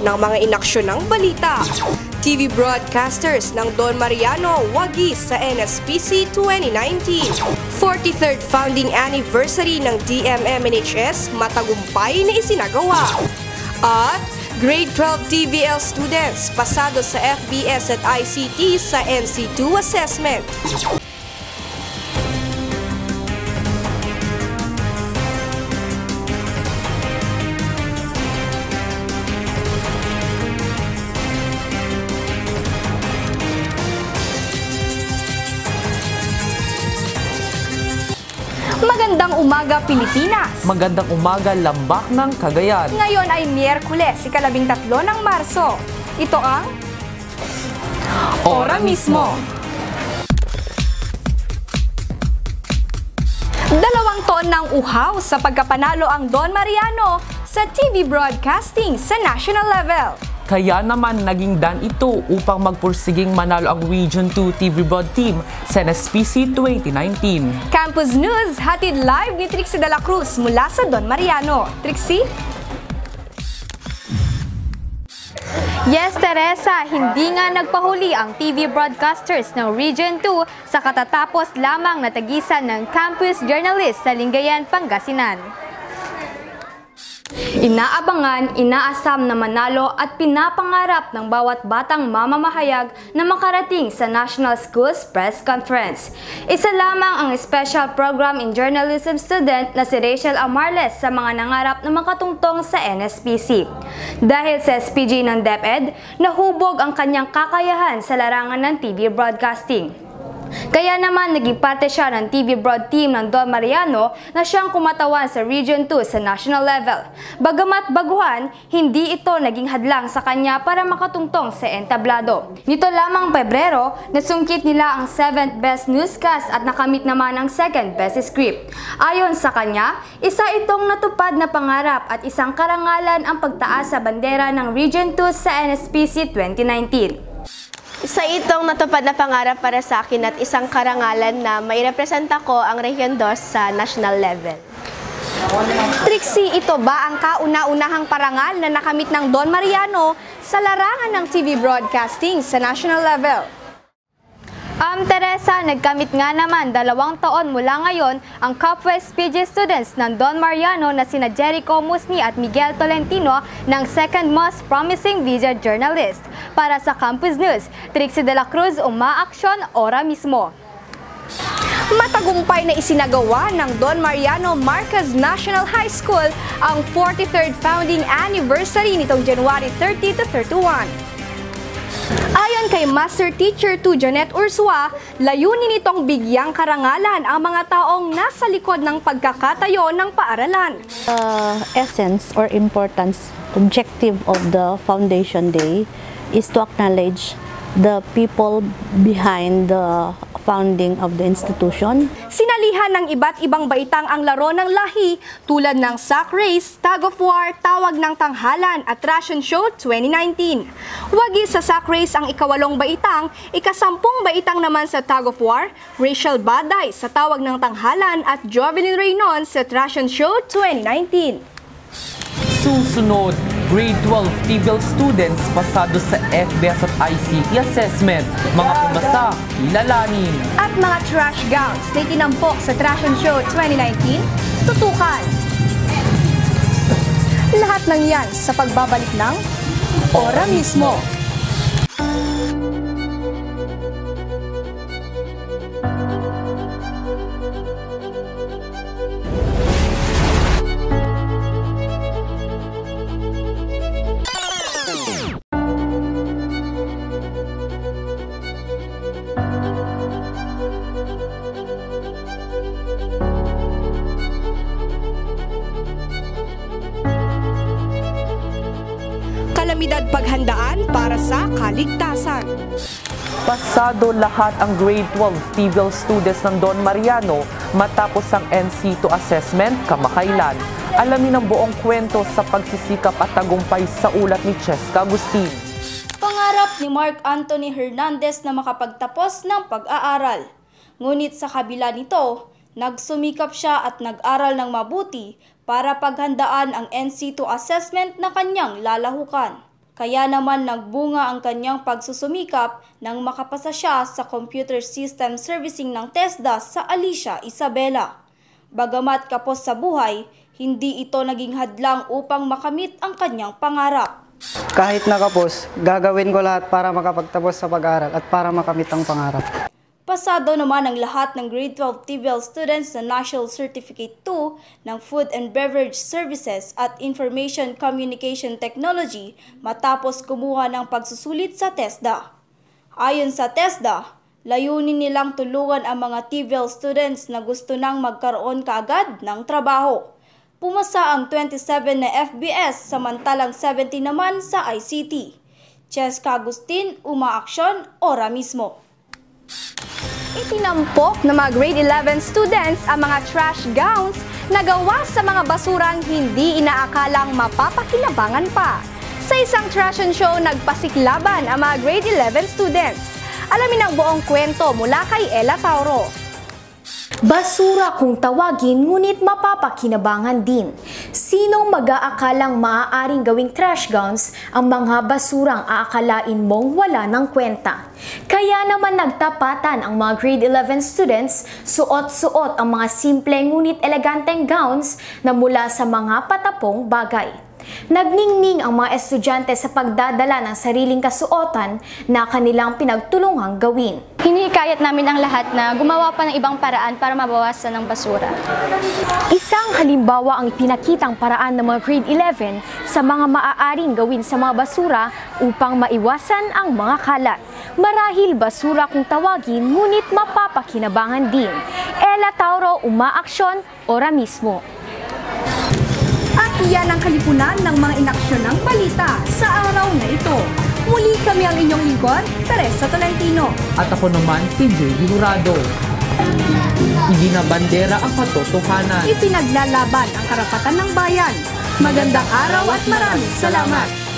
ng mga inaksyonang balita. TV broadcasters ng Don Mariano wagi sa NSPC 2019. 43rd founding anniversary ng DMMNHS matagumpay na isinagawa. At Grade 12 TVL students pasado sa FBS at ICT sa NC2 assessment. Magandang umaga, Pilipinas! Magandang umaga, Lambak ng Cagayan. Ngayon ay Miyerkules, ika-13 ng Marso. Ito ang Ora Mismo. 2 taon ng uhaw sa pagkapanalo ang Don Mariano sa TV broadcasting sa national level. Kaya naman naging daan ito upang magpursiging manalo ang Region 2 TV Broad Team sa NSPC 2019. Campus News, hatid live ni Trixie de la Cruz mula sa Don Mariano. Trixie? Yes, Teresa, hindi nga nagpahuli ang TV broadcasters ng Region 2 sa katatapos lamang na tagisan ng campus journalist sa Lingayen, Pangasinan. Inaabangan, inaasam na manalo at pinapangarap ng bawat batang mamamahayag na makarating sa National Schools Press Conference. Isa lamang ang special program in journalism student na si Rachel Amarles sa mga nangarap na makatungtong sa NSPC. Dahil sa SPG ng DepEd, nahubog ang kanyang kakayahan sa larangan ng TV broadcasting. Kaya naman naging parte siya ng TV Broad Team ng Don Mariano na siyang kumatawan sa Region 2 sa national level. Bagamat baguhan, hindi ito naging hadlang sa kanya para makatungtong sa entablado. Nito lamang Pebrero, nasungkit nila ang 7th Best Newscast at nakamit naman ang 2nd Best Script. Ayon sa kanya, isa itong natupad na pangarap at isang karangalan ang pagtaas sa bandera ng Region 2 sa NSPC 2019. Isa itong natupad na pangarap para sa akin at isang karangalan na may representa ko ang Region 2 sa national level. Trixie, ito ba ang kauna-unahang parangal na nakamit ng Don Mariano sa larangan ng TV broadcasting sa national level? Teresa, nagkamit nga naman 2 taon mula ngayon ang Copwest PG students ng Don Mariano na sina Jericho Musni at Miguel Tolentino ng Second Most Promising Video Journalist. Para sa Campus News, Trixie de la Cruz, umaaksyon ora mismo. Matagumpay na isinagawa ng Don Mariano Marquez National High School ang 43rd founding anniversary nitong January 30 to 31. Ayon kay Master Teacher 2 Janet Ursua, layunin nitong bigyang karangalan ang mga taong nasa likod ng pagkakatayo ng paaralan. Essence or importance, objective of the Foundation Day is to acknowledge the people behind the founding of the institution. Sinalihan ng iba't ibang baitang ang laro ng lahi tulad ng sack race, tug of war, tawag ng tanghalan at ration show 2019. Wagi sa sack race ang ika-8 baitang, ika-10 baitang naman sa tug of war, Rachel Baday sa tawag ng tanghalan at Jovelyn Reynon sa ration show 2019. Susunod, Grade 12 TVL students pasado sa FBS at ICT assessment. Mga pumasa, kilalanin. At mga trash gowns na itinampok sa Trash and Show 2019, tutukan. Lahat ng yan sa pagbabalik ng Ora Mismo. Kalamidad paghandaan para sa kaligtasan. Pasado lahat ang Grade 12 TVL students ng Don Mariano matapos ang NC2 assessment kamakailan. Alamin ang buong kwento sa pagsisikap at tagumpay sa ulat ni Cheska Agustin. Pangarap ni Mark Anthony Hernandez na makapagtapos ng pag-aaral. Ngunit sa kabila nito, nagsumikap siya at nag-aral ng mabuti para paghandaan ang NC2 assessment na kanyang lalahukan. Kaya naman nagbunga ang kanyang pagsusumikap nang makapasa siya sa Computer System Servicing ng TESDA sa Alicia, Isabela. Bagamat kapos sa buhay, hindi ito naging hadlang upang makamit ang kanyang pangarap. Kahit nakapos, gagawin ko lahat para makapagtapos sa pag-aaral at para makamit ang pangarap. Pasado naman ang lahat ng grade 12 TVL students na National Certificate 2 ng Food and Beverage Services at Information Communication Technology matapos kumuha ng pagsusulit sa TESDA. Ayon sa TESDA, layunin nilang tulungan ang mga TVL students na gusto nang magkaroon kaagad ng trabaho. Pumasa ang 27 na FBS samantalang 70 naman sa ICT. Cheska Agustin, Umaaksyon, ora mismo. Itinampok ng mga grade 11 students ang mga trash gowns na gawa sa mga basurang hindi inaakalang mapapakinabangan pa. Sa isang trash and show, nagpasiklaban ang mga grade 11 students. Alamin ang buong kwento mula kay Ella Tauro. Basura kung tawagin, ngunit mapapakinabangan din. Sinong mag-aakalang maaaring gawing trash gowns ang mga basurang aakalain mong wala ng kwenta? Kaya naman nagtapatan ang mga grade 11 students, suot-suot ang mga simple ngunit eleganteng gowns na mula sa mga patapong bagay. Nagningning ang mga estudyante sa pagdadala ng sariling kasuotan na kanilang pinagtulungang gawin. Hinihikayat namin ang lahat na gumawa pa ng ibang paraan para mabawasan ng basura. Isang halimbawa ang ipinakitang paraan ng mga grade 11 sa mga maaaring gawin sa mga basura upang maiwasan ang mga kalat. Marahil basura kung tawagin, ngunit mapapakinabangan din. Ella Tauro, Umaaksyon, ora mismo. At iyan ang kalipunan ng mga inaksyon ng balita sa araw na ito. Muli kami ang inyong lingkod, Teresa Tolentino. At ako naman si JB Jurado. Ibinabandera ang katotohanan. Ipinaglalaban ang karapatan ng bayan. Magandang araw at maraming salamat.